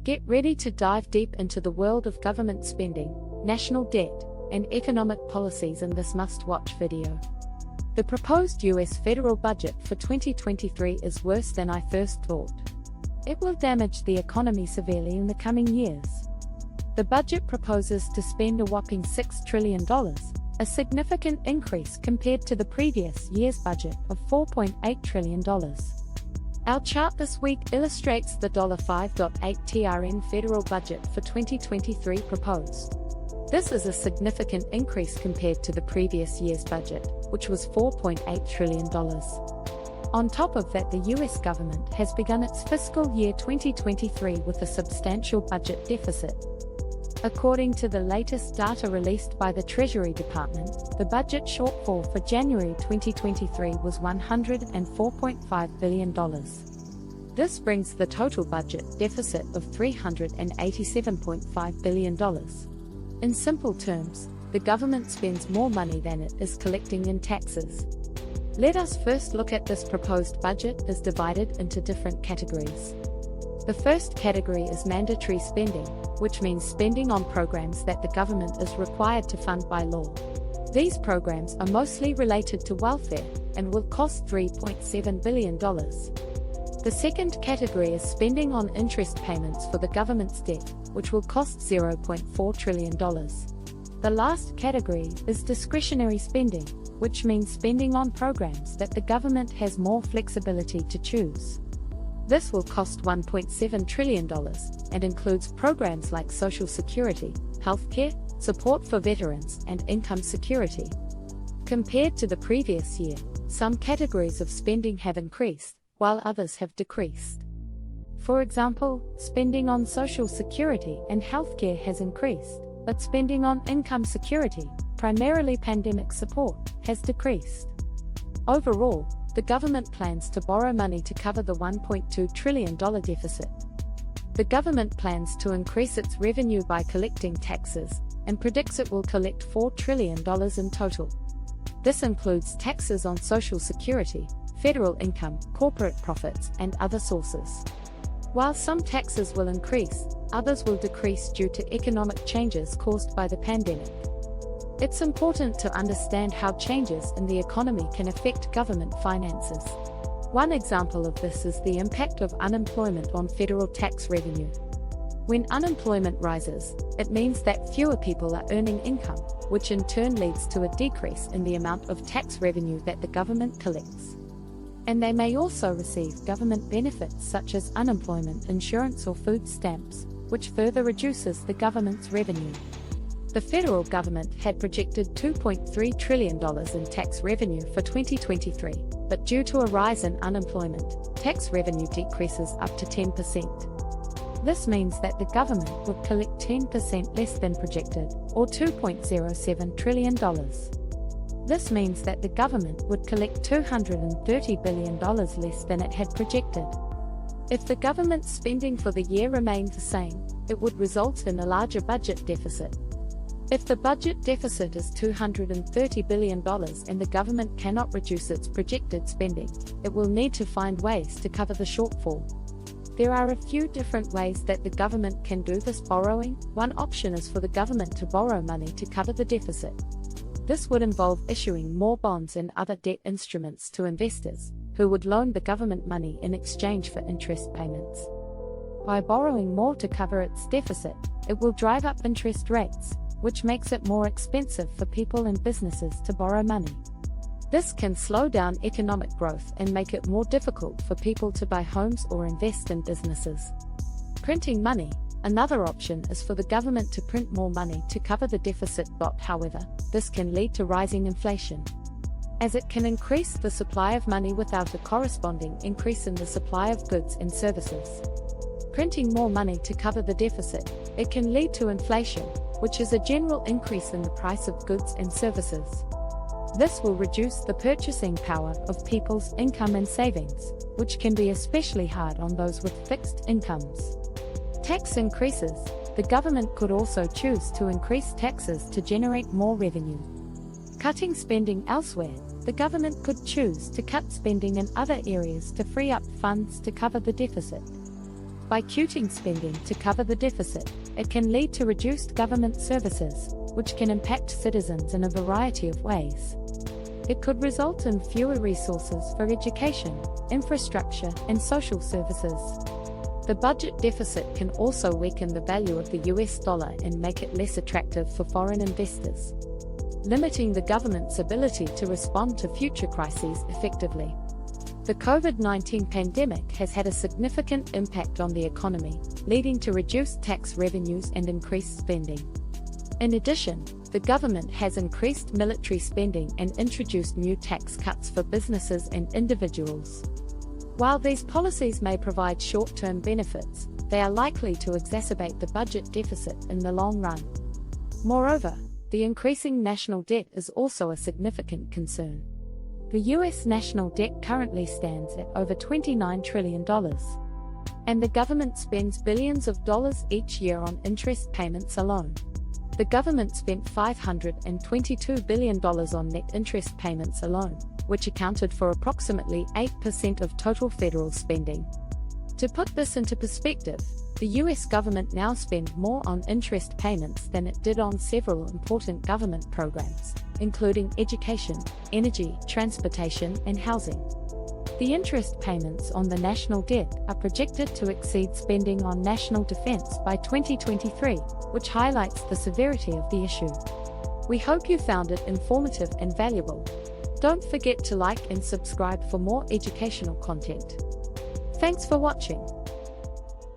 Get ready to dive deep into the world of government spending, national debt, and economic policies in this must-watch video. The proposed US federal budget for 2023 is worse than I first thought. It will damage the economy severely in the coming years. The budget proposes to spend a whopping $6 trillion, a significant increase compared to the previous year's budget of $4.8 trillion. Our chart this week illustrates the $5.8 trillion federal budget for 2023 proposed. This is a significant increase compared to the previous year's budget, which was $4.8 trillion. On top of that, the US government has begun its fiscal year 2023 with a substantial budget deficit. According to the latest data released by the Treasury Department, the budget shortfall for January 2023 was $104.5 billion. This brings the total budget deficit of $387.5 billion. In simple terms, the government spends more money than it is collecting in taxes. Let us first look at this proposed budget is divided into different categories. The first category is mandatory spending, which means spending on programs that the government is required to fund by law. These programs are mostly related to welfare and will cost $3.7 billion. The second category is spending on interest payments for the government's debt, which will cost $0.4 trillion. The last category is discretionary spending, which means spending on programs that the government has more flexibility to choose. This will cost $1.7 trillion and includes programs like Social Security, healthcare, support for veterans, and income security. Compared to the previous year, some categories of spending have increased, while others have decreased. For example, spending on Social Security and healthcare has increased, but spending on income security, primarily pandemic support, has decreased. Overall, the government plans to borrow money to cover the $1.2 trillion deficit. The government plans to increase its revenue by collecting taxes, and predicts it will collect $4 trillion in total. This includes taxes on Social Security, federal income, corporate profits, and other sources. While some taxes will increase, others will decrease due to economic changes caused by the pandemic. It's important to understand how changes in the economy can affect government finances. One example of this is the impact of unemployment on federal tax revenue. When unemployment rises, it means that fewer people are earning income, which in turn leads to a decrease in the amount of tax revenue that the government collects. And they may also receive government benefits such as unemployment insurance or food stamps, which further reduces the government's revenue. The federal government had projected $2.3 trillion in tax revenue for 2023, but due to a rise in unemployment, tax revenue decreases up to 10%. This means that the government would collect 10% less than projected, or $2.07 trillion. This means that the government would collect $230 billion less than it had projected. If the government's spending for the year remained the same, it would result in a larger budget deficit. If the budget deficit is $230 billion and the government cannot reduce its projected spending, it will need to find ways to cover the shortfall. There are a few different ways that the government can do this borrowing. One option is for the government to borrow money to cover the deficit. This would involve issuing more bonds and other debt instruments to investors, who would loan the government money in exchange for interest payments. By borrowing more to cover its deficit, it will drive up interest rates, which makes it more expensive for people and businesses to borrow money. This can slow down economic growth and make it more difficult for people to buy homes or invest in businesses. Printing money. Another option is for the government to print more money to cover the deficit, but however, this can lead to rising inflation, as it can increase the supply of money without a corresponding increase in the supply of goods and services. Printing more money to cover the deficit, it can lead to inflation, which is a general increase in the price of goods and services. This will reduce the purchasing power of people's income and savings, which can be especially hard on those with fixed incomes. Tax increases. The government could also choose to increase taxes to generate more revenue. Cutting spending elsewhere. The government could choose to cut spending in other areas to free up funds to cover the deficit. By cutting spending to cover the deficit, it can lead to reduced government services, which can impact citizens in a variety of ways. It could result in fewer resources for education, infrastructure, and social services. The budget deficit can also weaken the value of the US dollar and make it less attractive for foreign investors, limiting the government's ability to respond to future crises effectively. The COVID-19 pandemic has had a significant impact on the economy, leading to reduced tax revenues and increased spending. In addition, the government has increased military spending and introduced new tax cuts for businesses and individuals. While these policies may provide short-term benefits, they are likely to exacerbate the budget deficit in the long run. Moreover, the increasing national debt is also a significant concern. The US national debt currently stands at over $29 trillion, and the government spends billions of dollars each year on interest payments alone. The government spent $522 billion on net interest payments alone, which accounted for approximately 8% of total federal spending. To put this into perspective, the US government now spends more on interest payments than it did on several important government programs, including education, energy, transportation, and housing. The interest payments on the national debt are projected to exceed spending on national defense by 2023, which highlights the severity of the issue. We hope you found it informative and valuable. Don't forget to like and subscribe for more educational content. Thanks for watching.